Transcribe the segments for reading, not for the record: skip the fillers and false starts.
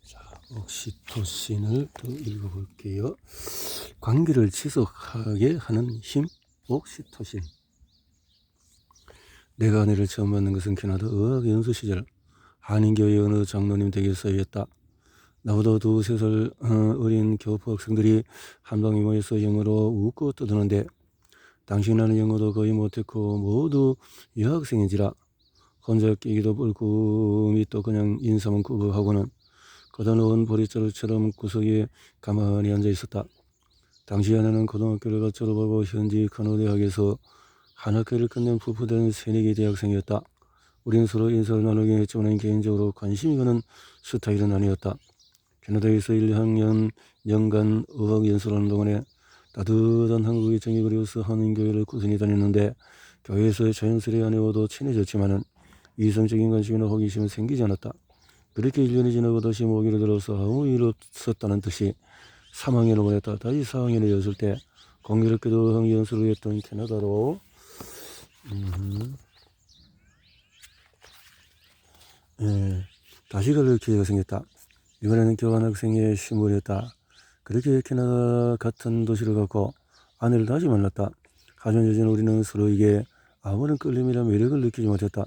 자, 옥시토신을 더 읽어볼게요. 관계를 지속하게 하는 힘, 옥시토신. 내가 아내를 처음 만난 것은 캐나다 어학 연수 시절 한인교회 어느 장로님 댁에서였다. 나보다 2~3살 어린 교포 학생들이 한방에 모여서 영어로 웃고 떠드는데 당시 나는 영어도 거의 못했고 모두 여학생인지라 혼자 끼기도 뻘쭘히 또 그냥 인사만 꾸벅하고는 거다놓은 보리자루처럼 구석에 가만히 앉아 있었다. 당시 아내는 고등학교를 졸업하고 현지 간호대학에서 한 학기를 끝낸 부부된 새내기 대학생이었다. 우리는 서로 인사를 나누긴 했지만 개인적으로 관심이 가는 스타일은 아니었다. 캐나다에서 1학년 연간 어학 연수를 하는 동안에 따뜻한 한국의 정이 그리워서 한인교회를 꾸준히 다녔는데 교회에서 자연스레 아내와도 친해졌지만은 이성적인 관심이나 호기심은 생기지 않았다. 그렇게 1년이 지나고 다시 모기를 들어서 아무 일 없었다는 듯이 3학년을 보냈다. 다시 4학년에 이었을 때 공교롭게도 어학 연수를 했던 캐나다로 다시 갈 기회가 생겼다. 이번에는 교환학생의 신분이었다. 그렇게 캐나다 같은 도시를 갔고 아내를 다시 만났다. 하지만 여전히 우리는 서로에게 아무런 끌림이나 매력을 느끼지 못했다.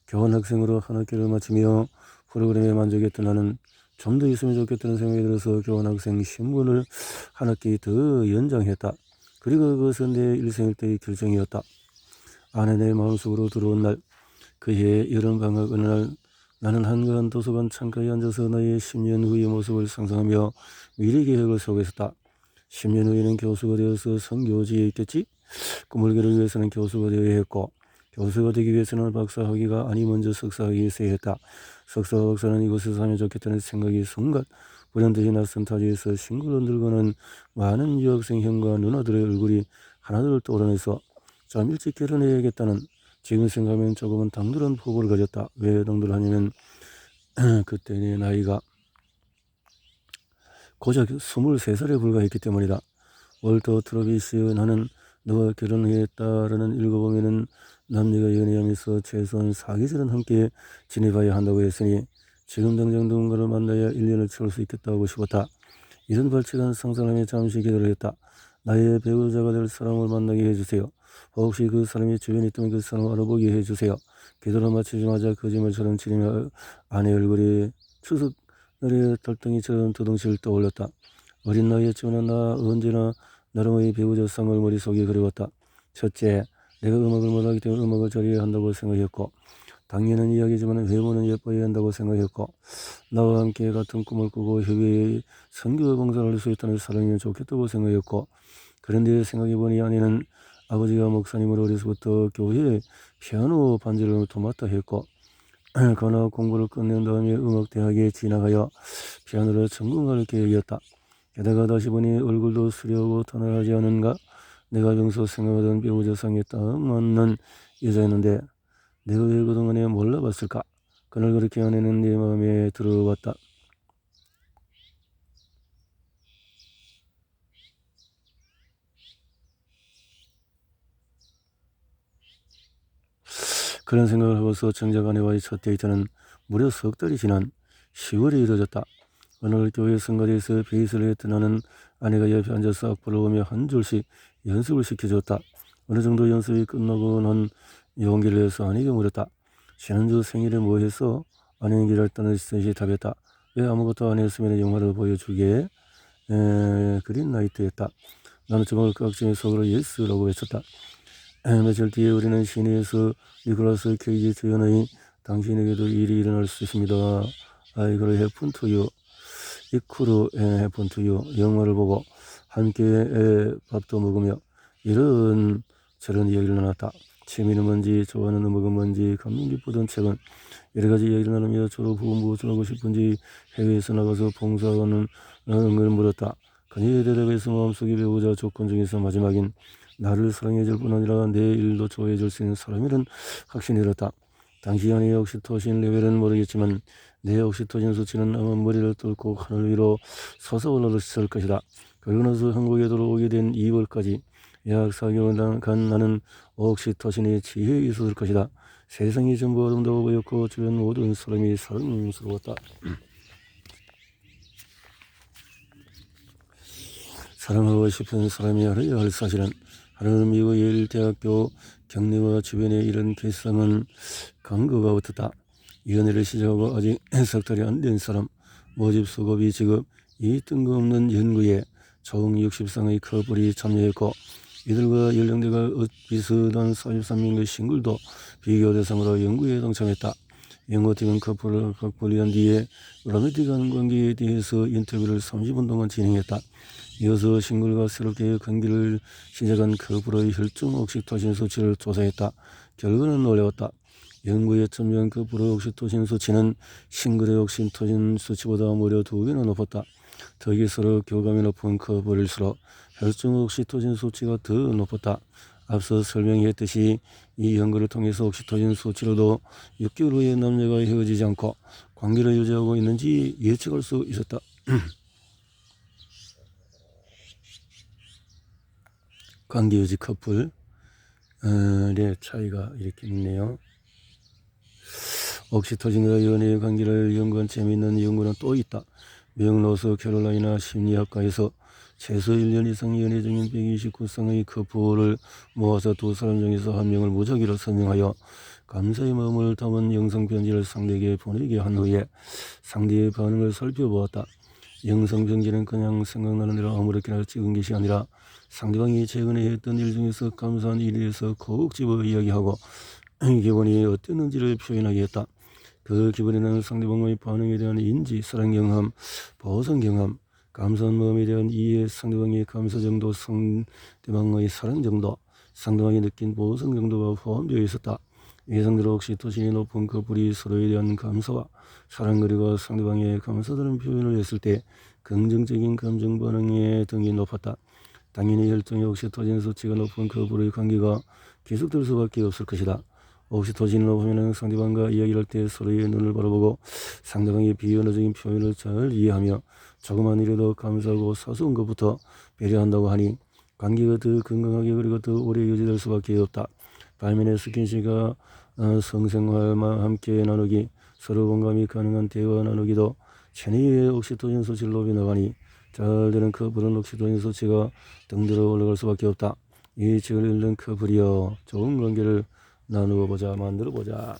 교환학생으로 한 학기를 마치며 프로그램에 만족했던 나는 좀 더 있으면 좋겠다는 생각이 들어서 교환학생 신분을 한 학기 더 연장했다. 그리고 그것은 내 일생일 때의 결정이었다. 아내 내 마음속으로 들어온 날, 그해 여름방학 어느 날 나는 한가한 도서관 창가에 앉아서 나의 10년 후의 모습을 상상하며 미래 계획을 세우고 있었다. 10년 후에는 교수가 되어서 선교지에 있겠지? 꿈을 이루기 위해서는 교수가 되어야 했고 교수가 되기 위해서는 박사학위가 아니 먼저 석사학위에 있어야 했다. 석사와 박사는 이곳에서 하면 좋겠다는 생각이 순간 불현듯이 낯선 타지에서 싱글로 늙어가는 많은 유학생 형과 누나들의 얼굴이 하나둘 떠오르면서 좀 일찍 결혼해야겠다는 지금 생각하면 조금은 당돌한 포부를 가졌다. 왜 당돌하냐면 그때 내 나이가 고작 23살에 불과했기 때문이다. 월터 트러비스 나는 너와 결혼했다라는 읽어보면은 남녀가 연애하면서 최소한 4계절은 함께 지내봐야 한다고 했으니 지금 당장 누군가를 만나야 1년을 채울 수 있겠다고 하고 싶었다. 이런 발칙한 상상하며 잠시 기도를 했다. 나의 배우자가 될 사람을 만나게 해주세요. 혹시 그 사람이 주변에 있다면 그 사람을 알아보게 해주세요. 기도를 마치자마자 거짓말처럼 치리며 아내 얼굴이 추석날의 달덩이처럼 두둥실 떠올렸다. 어린 나이였지만 나 언제나 나름의 배우자상을 머릿속에 그려왔다. 첫째, 내가 음악을 못하기 때문에 음악을 잘해야 한다고 생각했고 당연한 이야기지만 외모는 예뻐야 한다고 생각했고 나와 함께 같은 꿈을 꾸고 협의에 선교 봉사를 할 수 있다는 사람이면 좋겠다고 생각했고 그런데 생각해보니 아내는 아버지가 목사님으로 어려서부터 교회에 피아노 반주를 도맡아 했고 그러나 공부를 끝낸 다음에 음악대학에 진학하여 피아노를 전공할 계획이었다. 게다가 다시 보니 얼굴도 수려하고 단아하지 않은가? 내가 평소 생각하던 배우자상에 딱 맞는 여자였는데 내가 왜 그동안에 몰라봤을까? 그날 그렇게 아내는 내 마음에 들어왔다. 그런 생각을 하고서 정작 아내와의 첫 데이트는 무려 석 달이 지난 10월에 이루어졌다. 오늘 교회 성가대에서 베이스를 했던 나는 아내가 옆에 앉아서 악보를 보며 한 줄씩 연습을 시켜줬다. 어느 정도 연습이 끝나고 난 용기를 내서 아내에게 물었다. 지난주 생일에 뭐 했어? 아내는 기다렸다는 듯이 답했다. 왜 아무것도 안 했으면 영화를 보여주게? 그린라이트였다. 나는 정말 깍지의 속으로 예스라고 외쳤다. 며칠 뒤에 우리는 시내에서 니콜라스 케이지 주연의 당신에게도 일이 일어날 수 있습니다. 아이걸 해픈 투유 이쿠르 해픈 투유 영화를 보고 함께 밥도 먹으며 이런 저런 이야기를 나눴다. 취미는 뭔지 좋아하는 음악은 뭔지 감명 깊었던 책은 여러 가지 이야기를 나누며 졸업 후 무엇을 하고 싶은지 해외에서 나가서 봉사하는 걸 물었다. 그녀의 대답에서 마음속에 배우자 조건 중에서 마지막인 나를 사랑해줄 뿐 아니라 내 일도 좋아해줄 수 있는 사람이란 확신이 들었다. 당시 아내의 옥시토신 레벨은 모르겠지만 내 옥시토신 수치는 아마 머리를 뚫고 하늘 위로 솟아올랐을 것이다. 그리고 나서 한국에 들어오게 된 2월까지 약 4개월간 나는 옥시토신의 지혜에 있었을 것이다. 세상이 전부 어둠다워 보였고 주변 모든 사람이 사랑스러웠다. 사랑하고 싶은 사람이 알아야 할 사실은 하는 미국 예일대학교 경내와 주변에 이런 개성은 강구가 붙었다. 이 연애를 시작하고 아직 석 달이 안 된 사람, 모집 수고비 지급, 이 뜬금없는 연구에 총 60상의 커플이 참여했고 이들과 연령대가 비슷한 43명의 싱글도 비교 대상으로 연구에 동참했다. 연구팀은 커플을 확보한 뒤에 로맨틱한 관계에 대해서 인터뷰를 30분 동안 진행했다. 이어서 싱글과 새롭게 관계를 시작한 커플의 혈중 옥시토신 수치를 조사했다. 결과는 놀라웠다. 연구에 참여한 커플의 옥시토신 수치는 싱글의 옥시토신 수치보다 무려 2배나 높았다. 특히 서로 교감이 높은 커플일수록 혈중 옥시토신 수치가 더 높았다. 앞서 설명했듯이 이 연구를 통해서 옥시토신 수치로도 6개월 후에 남녀가 헤어지지 않고 관계를 유지하고 있는지 예측할 수 있었다. 관계 유지 커플의 차이가 이렇게 있네요. 옥시토신과 연애의 관계를 연구한 재미있는 연구는 또 있다. 미국 노스캐롤라이나 심리학과에서 최소 1년 이상 연애 중인 129쌍의 커플을 모아서 두 사람 중에서 한 명을 무작위로 선정하여 감사의 마음을 담은 영상편지를 상대에게 보내게 한 후에 상대의 반응을 살펴보았다. 영상편지는 그냥 생각나는 대로 아무렇게나 찍은 것이 아니라 상대방이 최근에 했던 일 중에서 감사한 일에 대해서 콕 집어 이야기하고 기분이 어땠는지를 표현하게 했다. 그 기분에는 상대방의 반응에 대한 인지, 사랑 경험, 보상 경험, 감사한 마음에 대한 이해, 상대방의 감사 정도, 상대방의 사랑 정도, 상대방이 느낀 보상 정도가 포함되어 있었다. 예상대로 옥시토신이 높은 커플이 서로에 대한 감사와 사랑 그리고 상대방의 감사드리는 표현을 했을 때 긍정적인 감정 반응의 등이 높았다. 당연히 혈중의 옥시토신 수치가 높은 커플의 관계가 계속될 수밖에 없을 것이다. 옥시토신이 높으면 상대방과 이야기할 때 서로의 눈을 바라보고 상대방의 비언어적인 표현을 잘 이해하며 조그만 일에도 감사하고 사소한 것부터 배려한다고 하니 관계가 더 건강하게 그리고 더 오래 유지될 수밖에 없다. 반면에 스킨십과 성생활만 함께 나누기, 서로 공감이 가능한 대화 나누기도 체내의 옥시토신 수치를 높여 나가니 잘 되는 커플은 옥시토신 수치가 등대로 올라갈 수밖에 없다. 이 책을 읽는 커플이여, 좋은 관계를 나누어 보자, 만들어 보자.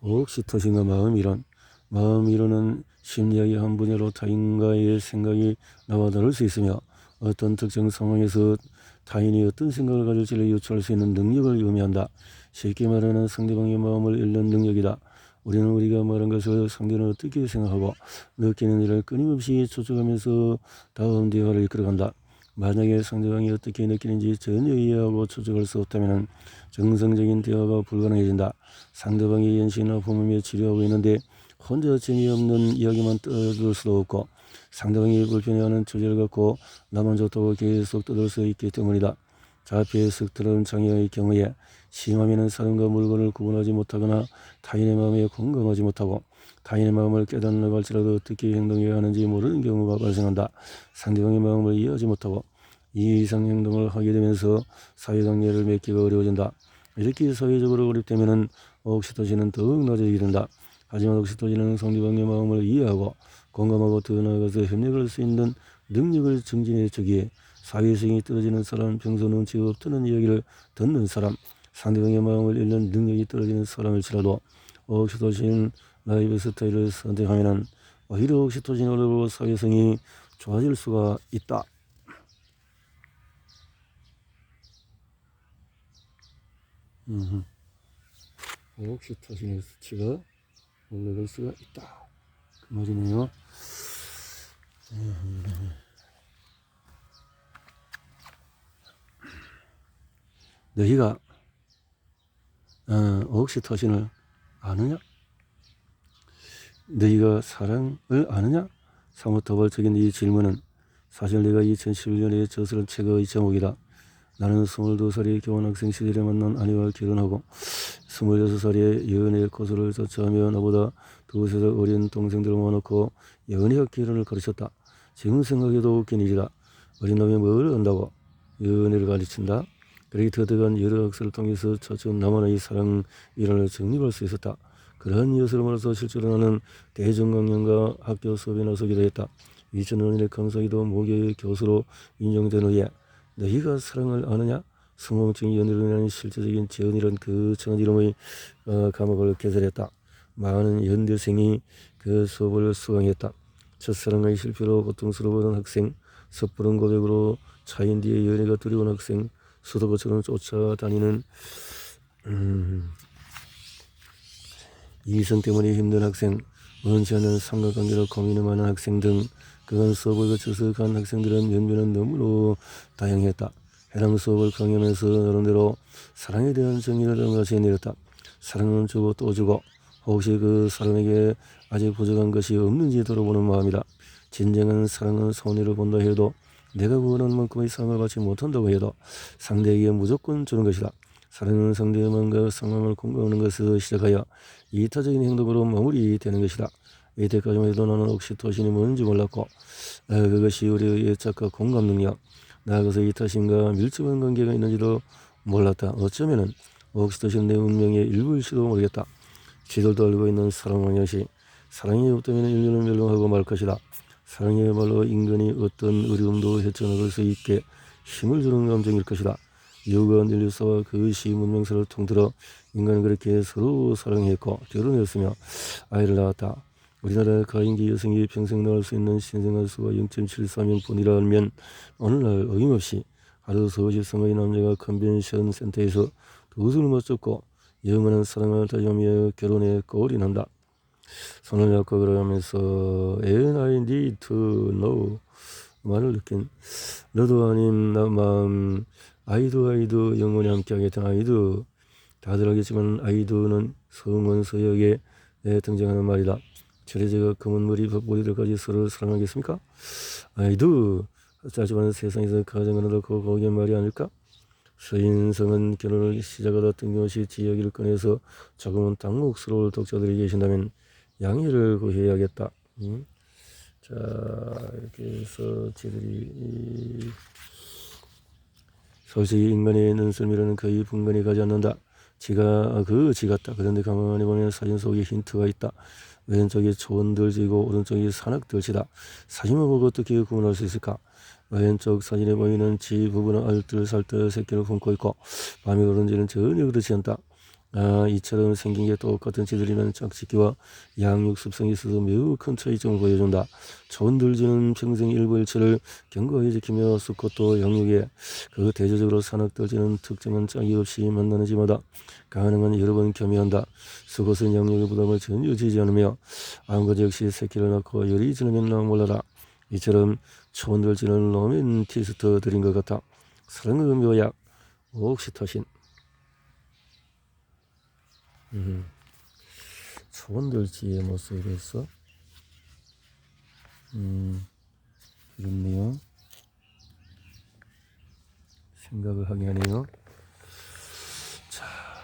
옥시토신과 마음이론. 마음이론은 심리학의 한 분야로 타인과의 생각이 나와 다를 수 있으며 어떤 특정 상황에서 타인이 어떤 생각을 가질지를 유추할 수 있는 능력을 의미한다. 쉽게 말하는 상대방의 마음을 읽는 능력이다. 우리는 우리가 말한 것을 상대는 어떻게 생각하고 느끼는 일을 끊임없이 추적하면서 다음 대화를 이끌어간다. 만약에 상대방이 어떻게 느끼는지 전혀 이해하고 추적할 수 없다면 정상적인 대화가 불가능해진다. 상대방이 연신이나 부모며 치료하고 있는데 혼자 재미없는 이야기만 떠들 수도 없고 상대방이 불편해하는 주제를 갖고 나만 좋다고 계속 떠들 수 있기 때문이다. 자폐 스펙트럼 장애의 경우에 심하면 사람과 물건을 구분하지 못하거나 타인의 마음에 공감하지 못하고 타인의 마음을 깨닫는다고 할지라도 어떻게 행동해야 하는지 모르는 경우가 발생한다. 상대방의 마음을 이해하지 못하고 이 이상 행동을 하게 되면서 사회관계를 맺기가 어려워진다. 이렇게 사회적으로 어렵다면 옥시토신은 더욱 낮아지게 된다. 하지만 옥시토신은 상대방의 마음을 이해하고 공감하고 더 나아가서 협력할 수 있는 능력을 증진해 주기에 사회성이 떨어지는 사람, 평소 눈치가 없다는 이야기를 듣는 사람, 상대방의 마음을 읽는 능력이 떨어지는 사람일지라도 옥시토신 라이프 스타일을 선택하면 오히려 옥시토신이 올라오고 사회성이 좋아질 수가 있다. 옥시토신의 수치가 올라갈 수가 있다. 그 말이네요. 너희가 옥시토신을 아느냐? 너희가 사랑을 아느냐? 사뭇 도발적인 이 질문은 사실 내가 2011년에 저서른 책의 제목이다. 나는 22살의 교환학생 시절에 만난 아내와 결혼하고 26살에 연애 고수를 자처하며 나보다 2살 어린 동생들을 모아놓고 연애학 결혼을 가르쳤다. 지금 생각해도 웃긴 일이다. 어린 놈이 뭘 안다고 연애를 가르친다? 그렇게 터득한 여러 학설을 통해서 차츰 남한의 사랑 이론을 정립할 수 있었다. 그러한 여설문으로서 실제로 나는 대정강연과 학교 수업에 나서기도 했다. 2005년에 강사이도 모교의 교수로 인정된 후에 너희가 사랑을 아느냐? 성공적인 연애로 인한 실제적인 재언이란 거창한 이름의 과목을 개설했다. 많은 연대생이 그 수업을 수강했다. 첫사랑의 실패로 고통스러워하는 학생, 섣부른 고백으로 차인 뒤에 연애가 두려운 학생, 수도거처럼 쫓아다니는 이성 때문에 힘든 학생, 원치 않는 삼각관계로 고민을 많은 학생 등 그간 수업을 거쳐서 간 학생들은 면면은 너무나 다양했다. 해당 수업을 강의하면서 나름대로 사랑에 대한 정의를 같이 내렸다. 사랑은 주고 또 주고 혹시 그 사람에게 아직 부족한 것이 없는지 돌아보는 마음이다. 진정한 사랑은 손해를 본다 해도 내가 원하는 만큼의 사랑을 받지 못한다고 해도 상대에게 무조건 주는 것이다. 사랑은 상대의 마음과 상황을 공감하는 것에서 시작하여 이타적인 행동으로 마무리되는 것이다. 이때까지만 해도 나는 옥시토신이 뭔지 몰랐고 그것이 우리의 애착과 공감 능력, 나아가서 이타심과 밀접한 관계가 있는지도 몰랐다. 어쩌면은 옥시토신은 내 운명의 일부일지도 모르겠다. 지들도 알고 있는 사랑의 역시 사랑이 없다면 인류는 멸망하고 말 것이다. 사랑이야말로 인간이 어떤 어려움도 헤쳐나갈 수 있게 힘을 주는 감정일 것이다. 유구한 인류사와 그 시 문명사를 통틀어 인간은 그렇게 서로 사랑했고 결혼했으며 아이를 낳았다. 우리나라 가임기 여성이 평생 낳을 수 있는 신생아 수가 0.73명뿐이라면 오늘날 어김없이 하루 서울시 성의 남자가 컨벤션 센터에서 두 손을 맞잡고 영원한 사랑을 다짐하며 결혼에 골인한다. 손을 잡고 그러면서 And I need to know 말을 느낀 너도 아님 나 마음 아이도 영원히 함께하겠던 아이도. 다들 알겠지만 아이도는 성원서역에 등장하는 말이다. 저래제가 검은 머리들까지 서로 사랑하겠습니까? 아이도 짧지만 세상에서 가장 어렵고 고귀한 말이 아닐까? 서인성은 결혼을 시작하다 뜬금없이 지역을 꺼내서 조금은 당혹스러울 독자들이 계신다면 양해를 구해야겠다. 자, 이렇게 해서 저들이 솔직히 인간의 눈썰미로는 거의 분간이 가지 않는다. 지가 같다. 그런데 가만히 보면 사진 속에 힌트가 있다. 왼쪽이 초원들지고 오른쪽이 산악들지다. 사진만 보고 어떻게 구분할 수 있을까? 왼쪽 사진에 보이는 지 부분은 알뜰살뜰 새끼를 품고 있고 밤이 오른지는 전혀 그렇지 않다. 이처럼 생긴 게 똑같은 지들이면 짝짓기와 양육 습성이 있어서 매우 큰 차이점을 보여준다. 초원들지는 평생 일부일체를 견고하게 지키며 수컷도 양육에 그 대조적으로 산악들지는 특정한 짝이 없이 만나는 지마다 가능한 여러 번 겸해한다. 수컷은 양육의 부담을 전혀 지지 않으며 아무것 역시 새끼를 낳고 열이 지나면 몰라라. 이처럼 초원들지는 로맨티스트들인 것 같다. 사랑의 묘약 옥시토신. 초원들지의 모습에 대해서 그렇네요. 생각을 하게 하네요.